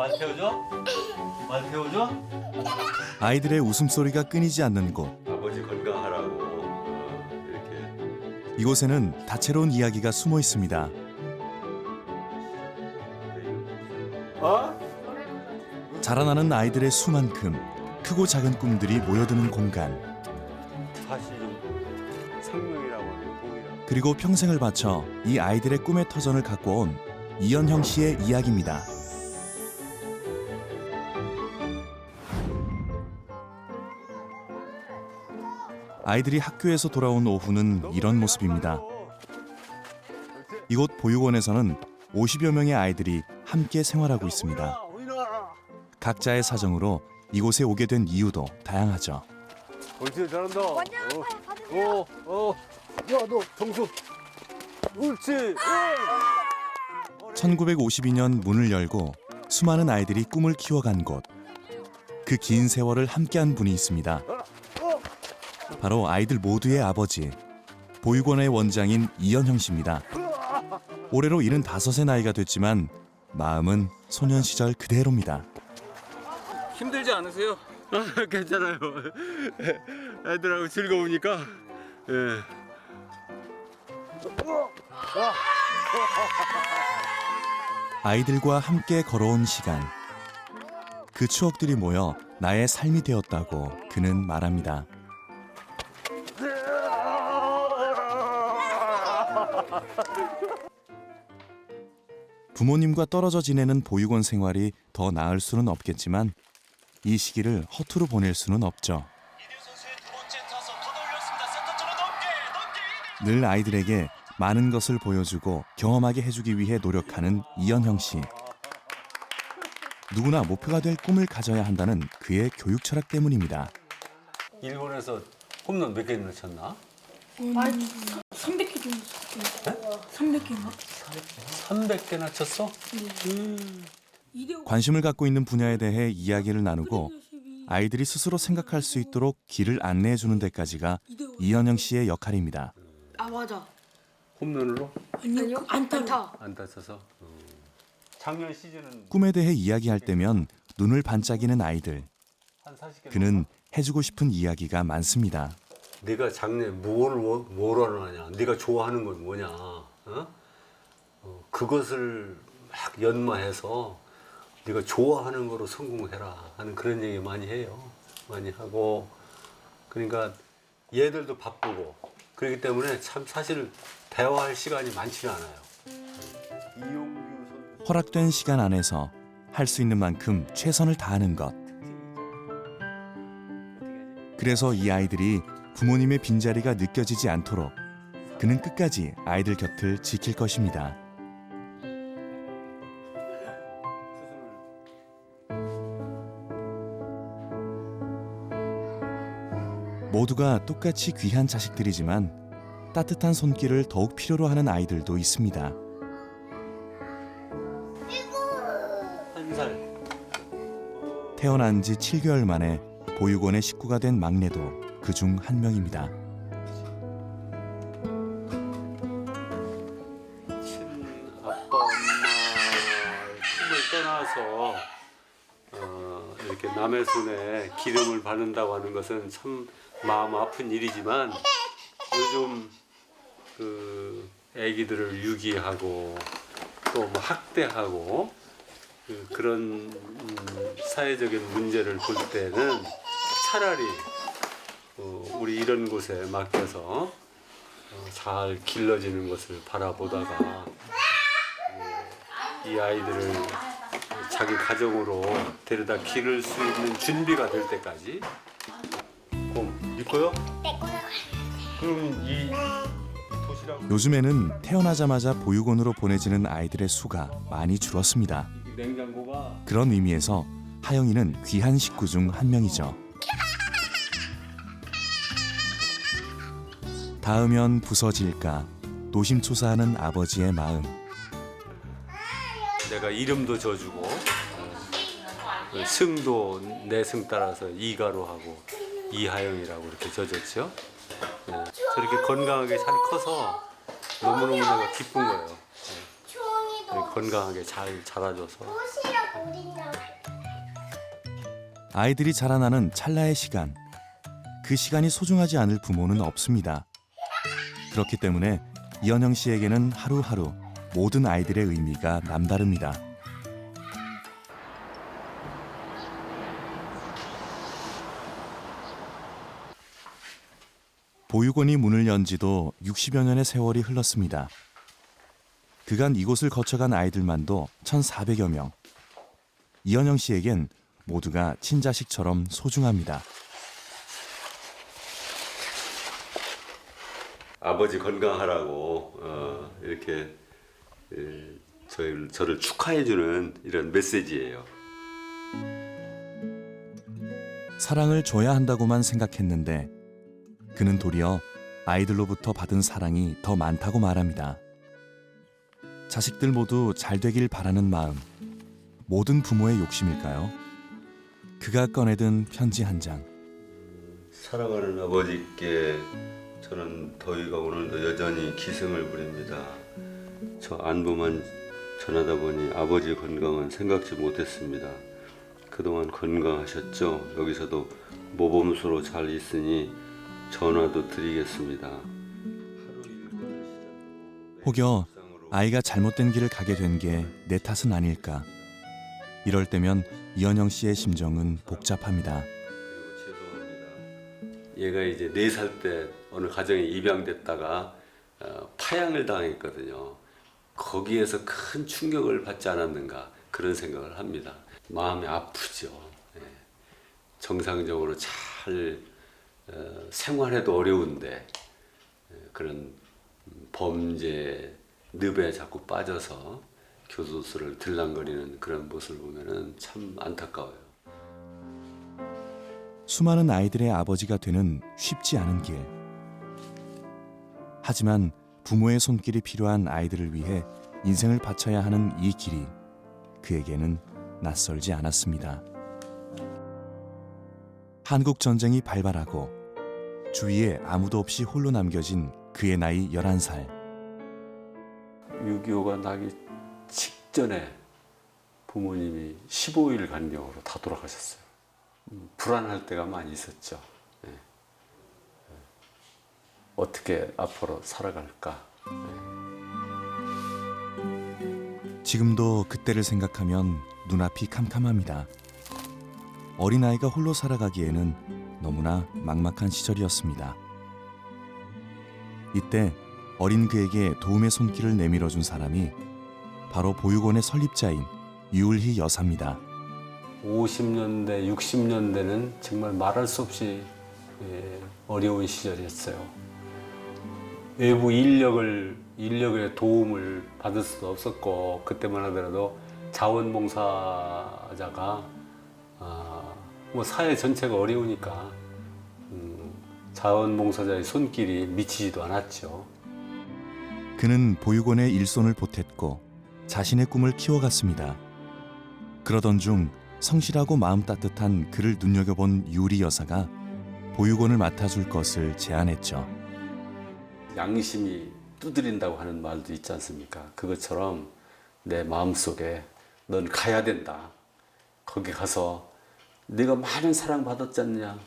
말 태워줘? 말 태워줘? 아이들의 웃음소리가 끊이지 않는 곳. 아버지 건강하라고 이렇게. 이곳에는 다채로운 이야기가 숨어 있습니다. 자라나는 아이들의 수만큼 크고 작은 꿈들이 모여드는 공간. 사실 생명이라고 하는 공이라고. 그리고 평생을 바쳐 이 아이들의 꿈의 터전을 갖고 온 이현형 씨의 이야기입니다. 아이들이 학교에서 돌아온 오후는 이런 모습입니다. 이곳 보육원에서는 50여 명의 아이들이 함께 생활하고 있습니다. 각자의 사정으로 이곳에 오게 된 이유도 다양하죠. 옳지, 잘한다. 야, 너 정수. 옳지. 1952년 문을 열고 수많은 아이들이 꿈을 키워간 곳. 그 긴 세월을 함께한 분이 있습니다. 바로 아이들 모두의 아버지, 보육원의 원장인 이현형 씨입니다. 올해로 75의 나이가 됐지만 마음은 소년 시절 그대로입니다. 힘들지 않으세요? 괜찮아요. 애들하고 즐거우니까. 예. 아이들과 함께 걸어온 시간. 그 추억들이 모여 나의 삶이 되었다고 그는 말합니다. 부모님과 떨어져 지내는 보육원 생활이 더 나을 수는 없겠지만 이 시기를 허투루 보낼 수는 없죠. 늘 아이들에게 많은 것을 보여주고 경험하게 해주기 위해 노력하는 이현형 씨. 누구나 목표가 될 꿈을 가져야 한다는 그의 교육 철학 때문입니다. 일본에서 홈런 몇 개 넣으셨나? 300개 정도 쳤어요. 300개인가? 300개나 쳤어? 관심을 갖고 있는 분야에 대해 이야기를 나누고 아이들이 스스로 생각할 수 있도록 길을 안내해 주는 데까지가 이현형 씨의 역할입니다. 아 맞아. 홈런으로? 아니요. 안타. 안 다쳐서? 작년 시즌은 꿈에 대해 이야기할 때면 눈을 반짝이는 아이들. 한 40개. 그는 해주고 싶은 이야기가 많습니다. 네가 작년에 뭘 하느냐? 네가 좋아하는 건 뭐냐? 그것을 막 연마해서 네가 좋아하는 거로 성공해라 하는 그런 얘기 많이 해요. 많이 하고 그러니까 얘들도 바쁘고 그렇기 때문에 참 사실 대화할 시간이 많지는 않아요. 허락된 시간 안에서 할 수 있는 만큼 최선을 다하는 것. 그래서 이 아이들이 부모님의 빈자리가 느껴지지 않도록 그는 끝까지 아이들 곁을 지킬 것입니다. 모두가 똑같이 귀한 자식들이지만 따뜻한 손길을 더욱 필요로 하는 아이들도 있습니다. 한 살. 태어난 지 7개월 만에 보육원의 식구가 된 막내도 그중 한 명입니다. 아빠, 엄마 품을 떠나서 이렇게 남의 손에 기름을 바른다고 하는 것은 참 마음 아픈 일이지만 요즘 그 아기들을 유기하고 또 뭐 학대하고 그런 사회적인 문제를 볼 때는 차라리 우리 이런 곳에 맡겨서 잘 길러지는 것을 바라보다가 이 아이들을 자기 가정으로 데려다 기를 수 있는 준비가 될 때까지. 곰, 네 거요? 내 거라고. 그럼 이 도시락 요즘에는 태어나자마자 보육원으로 보내지는 아이들의 수가 많이 줄었습니다. 냉장고가 그런 의미에서 하영이는 귀한 식구 중 한 명이죠. 닿으면 부서질까 노심초사하는 아버지의 마음. 내가 이름도 져주고 승도 내 승 따라서 이가로 하고 이하영이라고 이렇게 져줬죠. 네. 저렇게 건강하게 잘 커서 너무너무 내가 기쁜 거예요. 네. 건강하게 잘 자라줘서. 도시락 어딨냐고. 아이들이 자라나는 찰나의 시간. 그 시간이 소중하지 않을 부모는 없습니다. 그렇기 때문에 이현영 씨에게는 하루하루 모든 아이들의 의미가 남다릅니다. 보육원이 문을 연 지도 60여 년의 세월이 흘렀습니다. 그간 이곳을 거쳐간 아이들만도 1,400여 명. 이현영 씨에겐 모두가 친자식처럼 소중합니다. 아버지 건강하라고 이렇게 저를 축하해주는 이런 메시지예요. 사랑을 줘야 한다고만 생각했는데 그는 도리어 아이들로부터 받은 사랑이 더 많다고 말합니다. 자식들 모두 잘 되길 바라는 마음, 모든 부모의 욕심일까요? 그가 꺼내든 편지 한 장. 사랑하는 아버지께 저는 더위가 오늘도 여전히 기승을 부립니다. 저 안부만 전하다 보니 아버지 건강은 생각지 못했습니다. 그동안 건강하셨죠? 여기서도 모범수로 잘 있으니 전화도 드리겠습니다. 혹여 아이가 잘못된 길을 가게 된 게 내 탓은 아닐까. 이럴 때면 이현영 씨의 심정은 복잡합니다. 그리고 죄송합니다. 얘가 이제 4살 때 어느 가정에 입양됐다가 파양을 당했거든요. 거기에서 큰 충격을 받지 않았는가 그런 생각을 합니다. 마음이 아프죠. 정상적으로 잘 생활해도 어려운데 그런 범죄 늪에 자꾸 빠져서 교도소를 들락거리는 그런 모습을 보면은 참 안타까워요. 수많은 아이들의 아버지가 되는 쉽지 않은 길. 하지만 부모의 손길이 필요한 아이들을 위해 인생을 바쳐야 하는 이 길이 그에게는 낯설지 않았습니다. 한국 전쟁이 발발하고 주위에 아무도 없이 홀로 남겨진 그의 나이 11살. 6.25가 나기 직전에 부모님이 15일 간격으로 다 돌아가셨어요. 불안할 때가 많이 있었죠. 어떻게 앞으로 살아갈까. 지금도 그때를 생각하면 눈앞이 캄캄합니다. 어린아이가 홀로 살아가기에는 너무나 막막한 시절이었습니다. 이때 어린 그에게 도움의 손길을 내밀어준 사람이 바로 보육원의 설립자인 유울희 여사입니다. 50년대, 60년대는 정말 말할 수 없이 어려운 시절이었어요. 외부 인력의 도움을 받을 수도 없었고 그때만 하더라도 자원봉사자가 뭐 사회 전체가 어려우니까 자원봉사자의 손길이 미치지도 않았죠. 그는 보육원에 일손을 보탰고 자신의 꿈을 키워갔습니다. 그러던 중 성실하고 마음 따뜻한 그를 눈여겨본 유리 여사가 보육원을 맡아줄 것을 제안했죠. 양심이 두드린다고 하는 말도 있지 않습니까? 그것처럼 내 마음속에 넌 가야 된다. 거기 가서 네가 많은 사랑 받았지 않냐?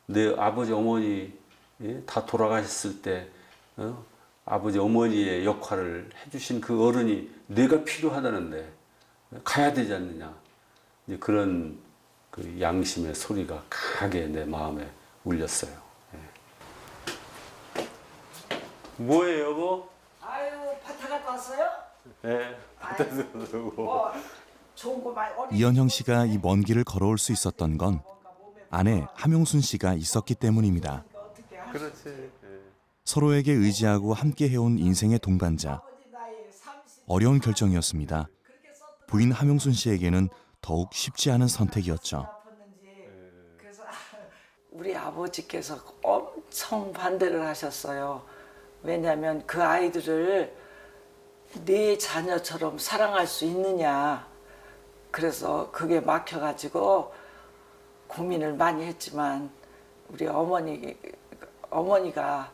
내 아버지 어머니 다 돌아가셨을 때 아버지 어머니의 역할을 해주신 그 어른이 네가 필요하다는데 가야 되지 않느냐? 그런 그 양심의 소리가 강하게 내 마음에 울렸어요. 뭐예요, 여보? 아유, 밭에 갔다 왔어요? 네, 밭에서 오고. 좋은 거 많이 이현형 씨가 이 먼 길을 걸어올 수 있었던 건 아내 함용순 씨가 있었기 때문입니다. 그렇지. 서로에게 의지하고 함께 해온 인생의 동반자. 어려운 결정이었습니다. 부인 함용순 씨에게는 더욱 쉽지 않은 선택이었죠. 우리 아버지께서 엄청 반대를 하셨어요. 왜냐하면 그 아이들을 네 자녀처럼 사랑할 수 있느냐. 그래서 그게 막혀가지고 고민을 많이 했지만 우리 어머니가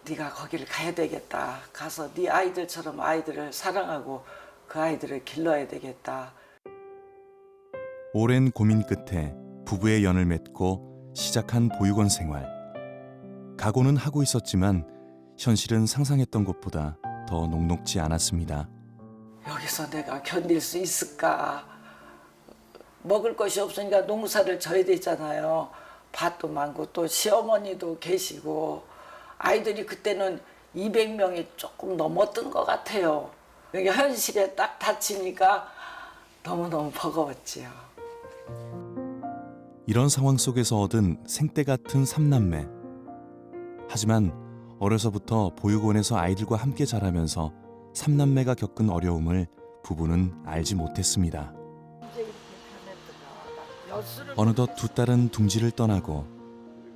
네가 거기를 가야 되겠다. 가서 네 아이들처럼 아이들을 사랑하고 그 아이들을 길러야 되겠다. 오랜 고민 끝에 부부의 연을 맺고 시작한 보육원 생활. 각오는 하고 있었지만 현실은 상상했던 것보다 더 녹록지 않았습니다. 여기서 내가 견딜 수 있을까? 먹을 것이 없으니까 농사를 져야 되잖아요. 밭도 많고 또 시어머니도 계시고 아이들이 그때는 200명이 조금 넘었던 것 같아요. 여기 현실에 딱 닥치니까 너무너무 버거웠지요. 이런 상황 속에서 얻은 생때 같은 삼남매. 하지만 어려서부터 보육원에서 아이들과 함께 자라면서 삼남매가 겪은 어려움을 부부는 알지 못했습니다. 어느덧 두 딸은 둥지를 떠나고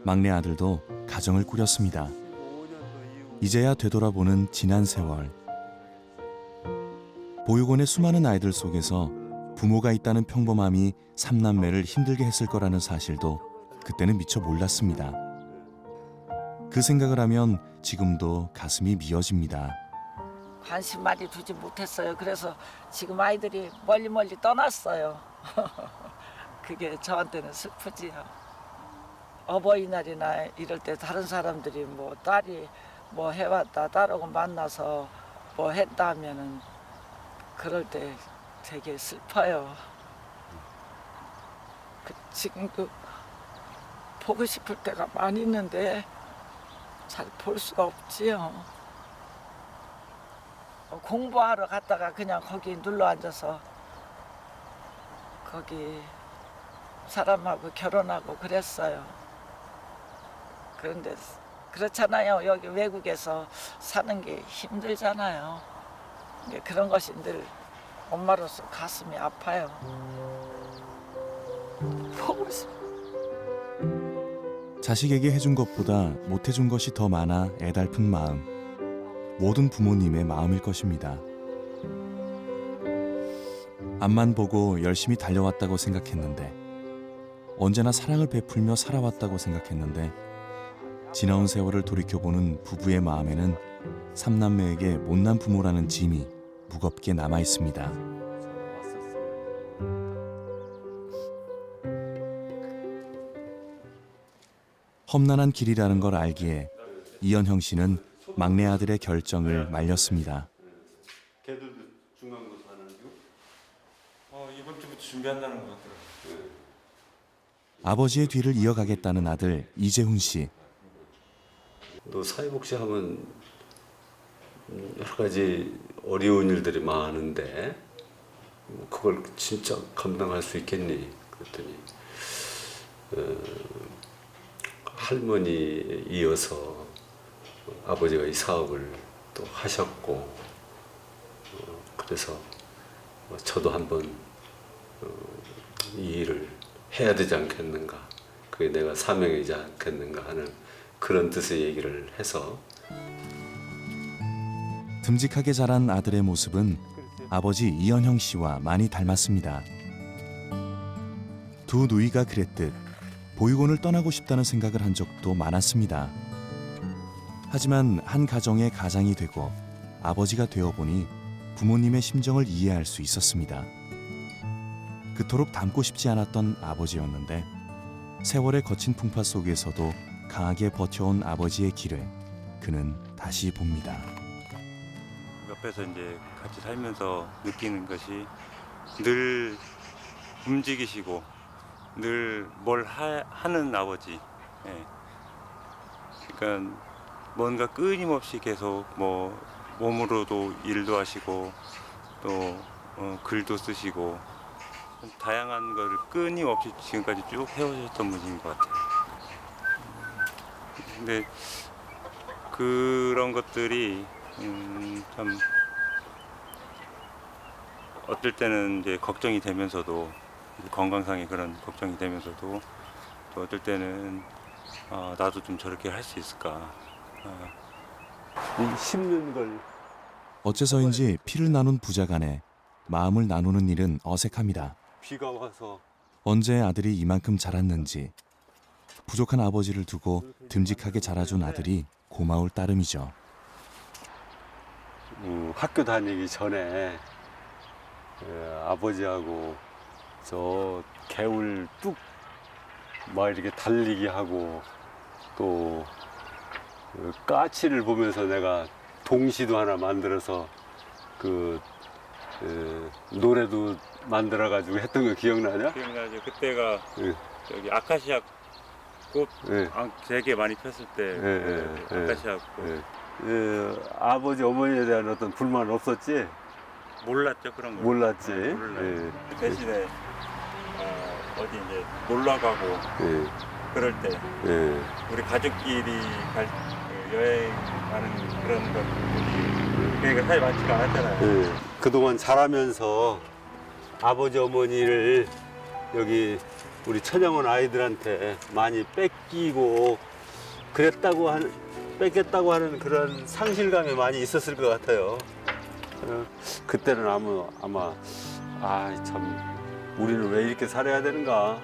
막내 아들도 가정을 꾸렸습니다. 이제야 되돌아보는 지난 세월. 보육원의 수많은 아이들 속에서 부모가 있다는 평범함이 삼남매를 힘들게 했을 거라는 사실도 그때는 미처 몰랐습니다. 그 생각을 하면 지금도 가슴이 미어집니다. 관심 많이 두지 못했어요. 그래서 지금 아이들이 멀리 떠났어요. 그게 저한테는 슬프지요. 어버이날이나 이럴 때 다른 사람들이 뭐 딸이 뭐 해왔다, 딸하고 만나서 뭐 했다 하면은 그럴 때 되게 슬퍼요. 지금도 보고 싶을 때가 많이 있는데 잘 볼 수가 없지요. 공부하러 갔다가 그냥 거기 눌러 앉아서 거기 사람하고 결혼하고 그랬어요. 그런데 그렇잖아요. 여기 외국에서 사는 게 힘들잖아요. 그런 것이 늘 엄마로서 가슴이 아파요. 보고 싶어. 자식에게 해준 것보다 못 해준 것이 더 많아 애달픈 마음. 모든 부모님의 마음일 것입니다. 앞만 보고 열심히 달려왔다고 생각했는데, 언제나 사랑을 베풀며 살아왔다고 생각했는데, 지나온 세월을 돌이켜보는 부부의 마음에는 삼남매에게 못난 부모라는 짐이 무겁게 남아 있습니다. 험난한 길이라는 걸 알기에 이현형 씨는 막내 아들의 결정을 말렸습니다. 걔들도 중간고사 하는 중? 이번 주부터 준비한다는 것 같더라고요. 아버지의 뒤를 이어가겠다는 아들 이재훈 씨. 또 사회복지 하면 여러 가지 어려운 일들이 많은데 그걸 진짜 감당할 수 있겠니? 그랬더니 할머니 이어서 아버지가 이 사업을 또 하셨고 그래서 저도 한번 이 일을 해야 되지 않겠는가, 그게 내가 사명이지 않겠는가 하는 그런 뜻의 얘기를 해서. 듬직하게 자란 아들의 모습은 아버지 이현형 씨와 많이 닮았습니다. 두 누이가 그랬듯 보육원을 떠나고 싶다는 생각을 한 적도 많았습니다. 하지만 한 가정의 가장이 되고 아버지가 되어보니 부모님의 심정을 이해할 수 있었습니다. 그토록 닮고 싶지 않았던 아버지였는데 세월의 거친 풍파 속에서도 강하게 버텨온 아버지의 길을 그는 다시 봅니다. 옆에서 이제 같이 살면서 느끼는 것이 늘 움직이시고 늘 뭘 하는 아버지. 예. 그러니까 뭔가 끊임없이 계속 뭐 몸으로도 일도 하시고 또 글도 쓰시고 다양한 거를 끊임없이 지금까지 쭉 해오셨던 분인 것 같아요. 근데 그런 것들이 참 어떨 때는 이제 걱정이 되면서도 건강상의 그런 걱정이 되면서도 또 어떨 때는 나도 좀 저렇게 할 수 있을까. 이 심는 걸 어째서인지 피를 나눈 부자 간에 마음을 나누는 일은 어색합니다. 비가 와서 언제 아들이 이만큼 자랐는지, 부족한 아버지를 두고 듬직하게 자라준 아들이 고마울 따름이죠. 학교 다니기 전에 아버지하고 저 개울 뚝 막 이렇게 달리기 하고 또 까치를 보면서 내가 동시도 하나 만들어서 노래도 만들어 가지고 했던 거 기억나냐? 기억나죠? 그때가 예. 여기 아카시아 꽃 예. 되게 많이 폈을 때 예. 아카시아 꽃 아버지 어머니에 대한 어떤 불만 없었지? 몰랐죠 그런 거. 몰랐지? 몰라요. 대신에 어디 이제 놀러 가고 예. 그럴 때 예. 우리 가족끼리 여행 가는 그런 것들이 계획을 사실 많지가 않았잖아요. 예. 그동안 자라면서 아버지 어머니를 여기 우리 천영원 아이들한테 많이 뺏기고 뺏겼다고 하는 그런 상실감이 많이 있었을 것 같아요. 그때는 아마 참 우리는 왜 이렇게 살아야 되는가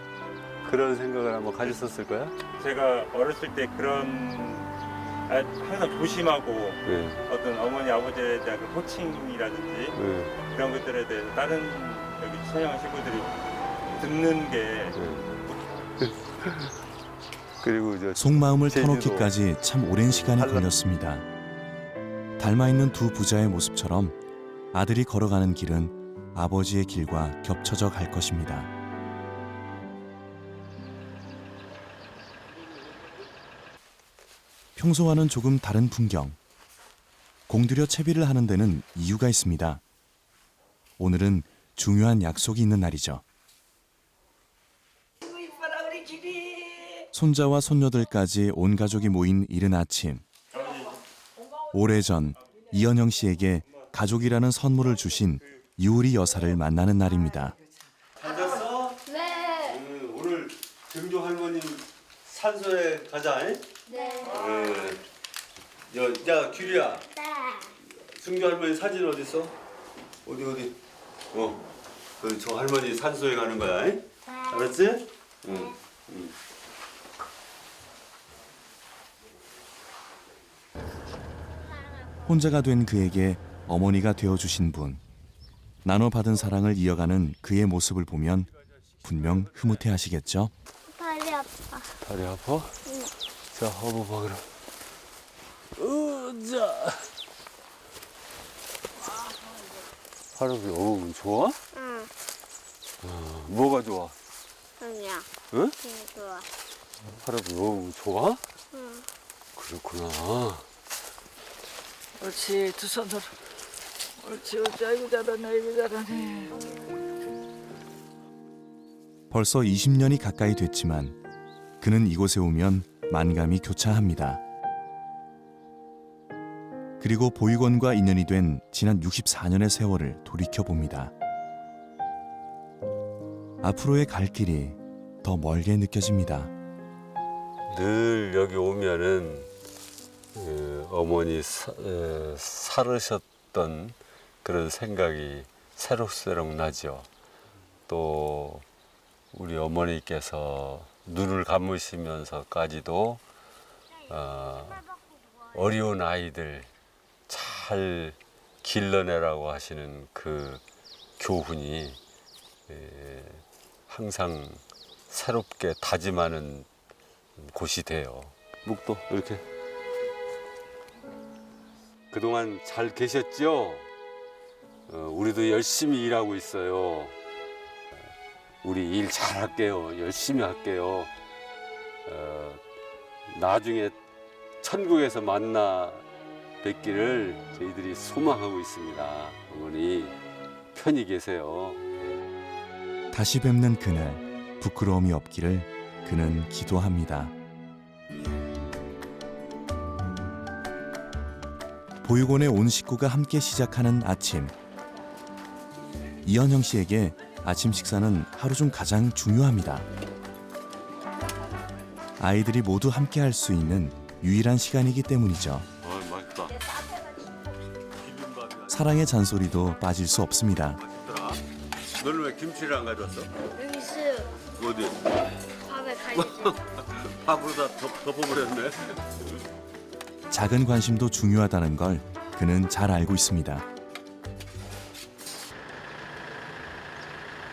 그런 생각을 아마 가졌었을 거야. 제가 어렸을 때 그런 항상 조심하고 예. 어떤 어머니 아버지에 대한 그 호칭이라든지 예. 그런 것들에 대해서 다른 여기 천영 식구들이 듣는 게 그리고 속마음을 제주도. 터놓기까지 참 오랜 시간이 걸렸습니다. 닮아있는 두 부자의 모습처럼 아들이 걸어가는 길은 아버지의 길과 겹쳐져 갈 것입니다. 평소와는 조금 다른 풍경. 공들여 채비를 하는 데는 이유가 있습니다. 오늘은 중요한 약속이 있는 날이죠. 손자와 손녀들까지 온 가족이 모인 이른 아침. 오래전 이현영 씨에게 가족이라는 선물을 주신 유리 여사를 만나는 날입니다. 잘 잤어? 네. 오늘 증조 할머니 산소에 가자. 네. 야 규리야. 네. 증조 할머니 사진 어디 있어? 어디? 저 할머니 산소에 가는 거야. 알았지? 응. 혼자가 된 그에게 어머니가 되어주신 분. 나눠받은 사랑을 이어가는 그의 모습을 보면 분명 흐뭇해하시겠죠? 다리 아파. 다리 아파? 응. 자, 허브봐 그럼. 자. 할아버지, 좋아? 응. 뭐가 좋아? 아니야. 응? 좋아. 할아버지, 좋아? 응. 그렇구나. 옳지, 두 손으로. 옳지. 아이고 잘하네. 벌써 20년이 가까이 됐지만 그는 이곳에 오면 만감이 교차합니다. 그리고 보육원과 인연이 된 지난 64년의 세월을 돌이켜봅니다. 앞으로의 갈 길이 더 멀게 느껴집니다. 늘 여기 오면은 어머니 살으셨던 그런 생각이 새록새록 나죠. 또 우리 어머니께서 눈을 감으시면서까지도 어려운 아이들 잘 길러내라고 하시는 그 교훈이 항상 새롭게 다짐하는 곳이 돼요. 묵도 이렇게. 그동안 잘 계셨죠? 우리도 열심히 일하고 있어요. 우리 일 잘할게요. 열심히 할게요. 나중에 천국에서 만나 뵙기를 저희들이 소망하고 있습니다. 어머니 편히 계세요. 다시 뵙는 그날 부끄러움이 없기를 그는 기도합니다. 보육원에 온 식구가 함께 시작하는 아침. 이현영 씨에게 아침 식사는 하루 중 가장 중요합니다. 아이들이 모두 함께 할 수 있는 유일한 시간이기 때문이죠. 맛있다. 사랑의 잔소리도 빠질 수 없습니다. 맛있더라. 너는 왜 김치를 안 가져왔어? 여기 있어. 어디? 밥에 가야지. 밥으로 다 덮어버렸네. 작은 관심도 중요하다는 걸 그는 잘 알고 있습니다.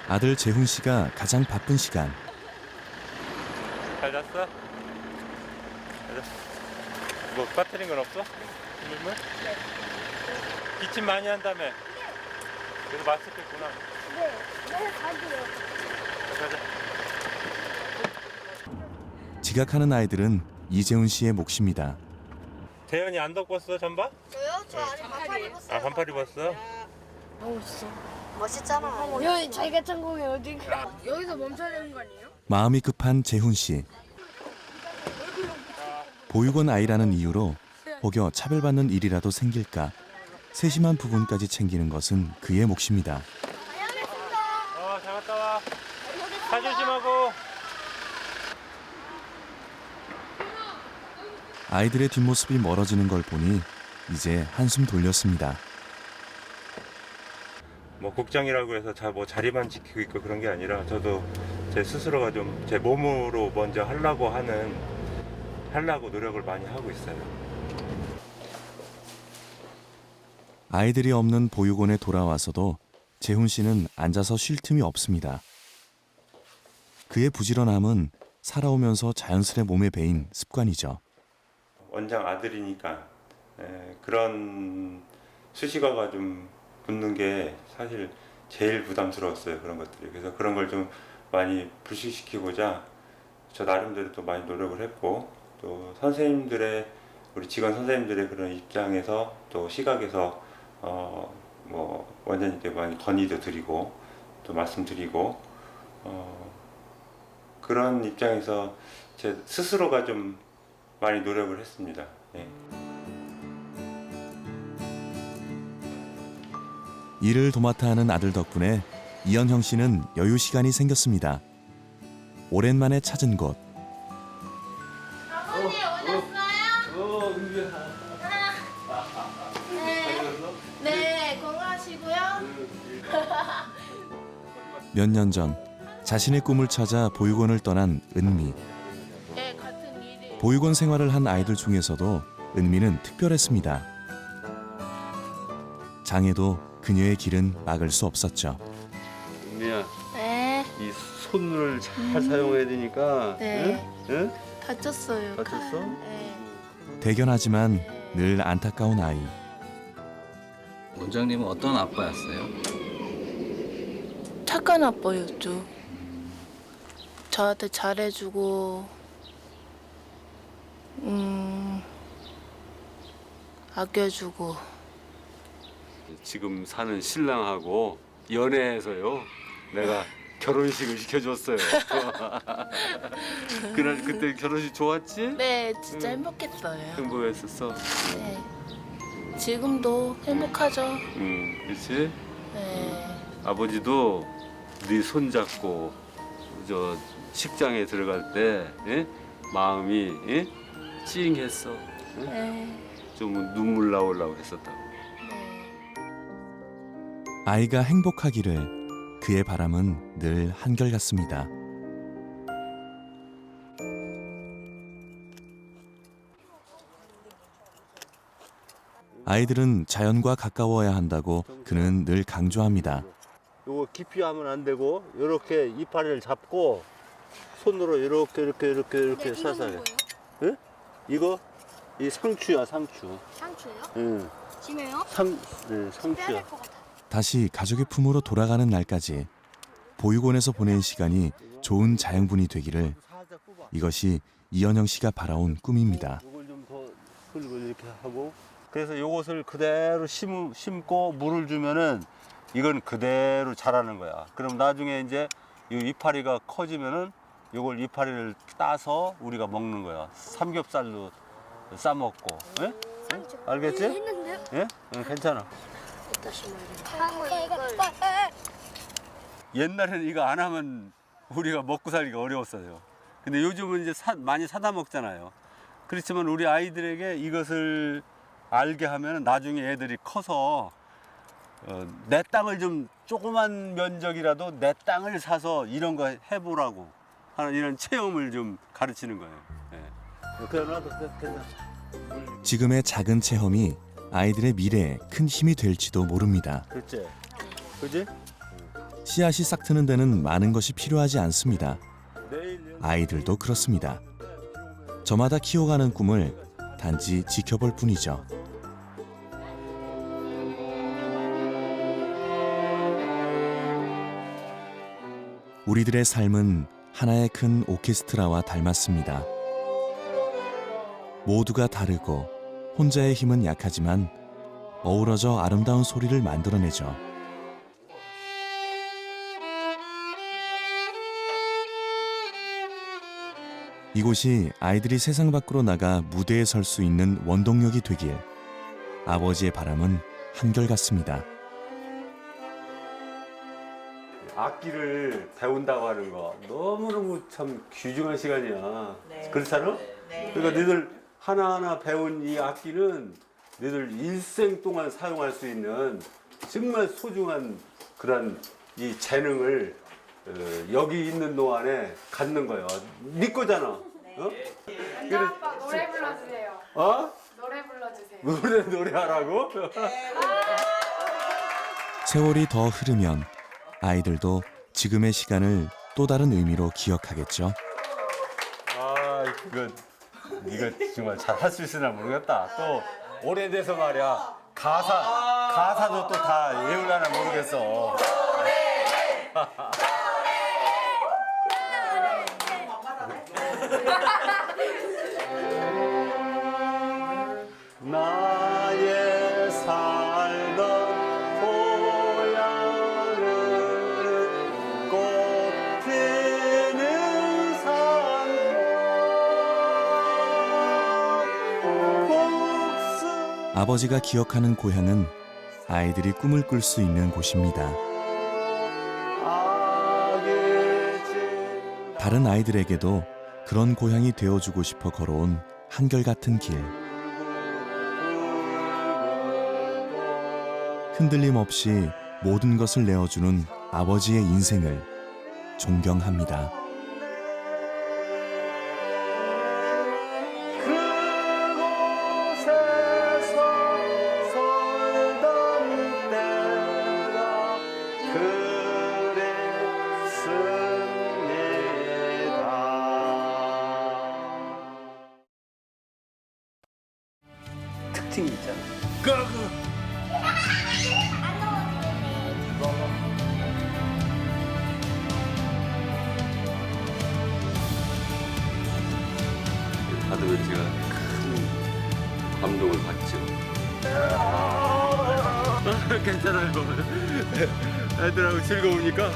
아들 재훈 씨가 가장 바쁜 시간. 잘 잤어? 잘 잤어. 뭐 빠뜨린 건 없어? 물물? 네. 기침 많이 한다며? 그래서 마스크 했구나. 네, 내일 가기요. 가자. 지각하는 아이들은 이재훈 씨의 몫입니다. 재현이 안 덮고 왔어 잠바? 저요? 저 안에 반팔 입었어요. 아 반팔 입었어? 멋있잖아. 여기 자기가 천국에 어디가? 여기서 멈춰야 되는 거 아니에요? 마음이 급한 재훈 씨. 보육원 아이라는 이유로 혹여 차별받는 일이라도 생길까 세심한 부분까지 챙기는 것은 그의 몫입니다. 잘 갔다 와. 차 조심하고. 아이들의 뒷모습이 멀어지는 걸 보니 이제 한숨 돌렸습니다. 뭐 국장이라고 해서 뭐 자리만 지키고 있고 그런 게 아니라 저도 제 스스로가 좀 제 몸으로 먼저 하려고 노력을 많이 하고 있어요. 아이들이 없는 보육원에 돌아와서도 재훈 씨는 앉아서 쉴 틈이 없습니다. 그의 부지런함은 살아오면서 자연스레 몸에 배인 습관이죠. 원장 아들이니까 그런 수식어가 좀 붙는 게 사실 제일 부담스러웠어요. 그런 것들이. 그래서 그런 걸 좀 많이 불식시키고자 저 나름대로 또 많이 노력을 했고 또 우리 직원 선생님들의 그런 입장에서 또 시각에서 뭐 원장님께 많이 건의도 드리고 또 말씀드리고 그런 입장에서 제 스스로가 좀 많이 노력을 했습니다. 예. 일을 도맡아 하는 아들 덕분에 이현형 씨는 여유 시간이 생겼습니다. 오랜만에 찾은 곳. 어머니 오셨어요? 네, 건강하시고요. 몇 년 전 자신의 꿈을 찾아 보육원을 떠난 은미. 네, 같은 일이. 보육원 생활을 한 아이들 중에서도 은미는 특별했습니다. 장애도 그녀의 길은 막을 수 없었죠. 은미야, 네, 이 손을 잘 사용해야 되니까. 네. 응? 다쳤어요. 다쳤어? 네. 대견하지만 늘 안타까운 아이. 원장님은 어떤 아빠였어요? 착한 아빠였죠. 저한테 잘해주고, 아껴주고. 지금 사는 신랑하고 연애해서요. 내가 결혼식을 시켜줬어요. 그때 결혼식 좋았지? 네, 진짜 행복했어요. 행복했었어. 네. 지금도 행복하죠. 그렇지? 네. 아버지도 네 손잡고 저 식장에 들어갈 때 마음이 찡했어. 네. 좀 눈물 나오려고 했었다고. 네. 아이가 행복하기를 그의 바람은 늘 한결같습니다. 아이들은 자연과 가까워야 한다고 그는 늘 강조합니다. 요거 깊이 하면 안 되고 이렇게 이파리를 잡고 손으로 이렇게 사사해. 응? 이거 이 상추야, 상추. 상추요? 응. 심해요? 상추야. 다시 가족의 품으로 돌아가는 날까지 보육원에서 보낸 시간이 좋은 자양분이 되기를 이것이 이현영 씨가 바라온 꿈입니다. 이걸 좀 더 흘리고 이렇게 하고 그래서 요것을 그대로 심고 물을 주면은 이건 그대로 자라는 거야. 그럼 나중에 이제 이 이파리가 커지면은 요걸 이파리를 따서 우리가 먹는 거야. 삼겹살로 싸 먹고. 예? 응? 알겠지? 했는데요? 예? 응, 괜찮아. 옛날에는 이거 안 하면 우리가 먹고 살기가 어려웠어요. 근데 요즘은 이제 많이 사다 먹잖아요. 그렇지만 우리 아이들에게 이것을 알게 하면 나중에 애들이 커서 내 땅을 좀 조그만 면적이라도 내 땅을 사서 이런 거 해보라고 하는 이런 체험을 좀 가르치는 거예요. 예. 그러나 괜찮아. 지금의 작은 체험이 아이들의 미래에 큰 힘이 될지도 모릅니다. 그렇지? 그지? 씨앗이 싹트는 데는 많은 것이 필요하지 않습니다. 내일 아이들도 그렇습니다. 저마다 키워가는 꿈을 단지 지켜볼 뿐이죠. 우리들의 삶은 하나의 큰 오케스트라와 닮았습니다. 모두가 다르고 혼자의 힘은 약하지만 어우러져 아름다운 소리를 만들어내죠. 이곳이 아이들이 세상 밖으로 나가 무대에 설 수 있는 원동력이 되길 아버지의 바람은 한결같습니다. 악기를 배운다고 하는 거 너무너무 참 귀중한 시간이야. 그렇잖아? 그러니까 너희들 하나하나 배운 이 악기는 너희들 일생 동안 사용할 수 있는 정말 소중한 그런 이 재능을 여기 있는 동안에 갖는 거야. 네 거잖아. 어? 연장 아빠 노래 불러주세요. 어? 노래 불러주세요. 노래하라고? 세월이 더 흐르면 아이들도 지금의 시간을 또 다른 의미로 기억하겠죠. 아, 이거 정말 잘 할 수 있으나 모르겠다. 또 오래돼서 말이야 가사도 또 다 외우려나 모르겠어. 나의 살던 고향은 꽃 피는 산골. 아버지가 기억하는 고향은 아이들이 꿈을 꿀 수 있는 곳입니다. 다른 아이들에게도 그런 고향이 되어주고 싶어 걸어온 한결같은 길. 흔들림 없이 모든 것을 내어주는 아버지의 인생을 존경합니다. 특징이 있잖아. 받으면 제가 큰 감동을 받죠. 괜찮아요. 애들하고 즐거우니까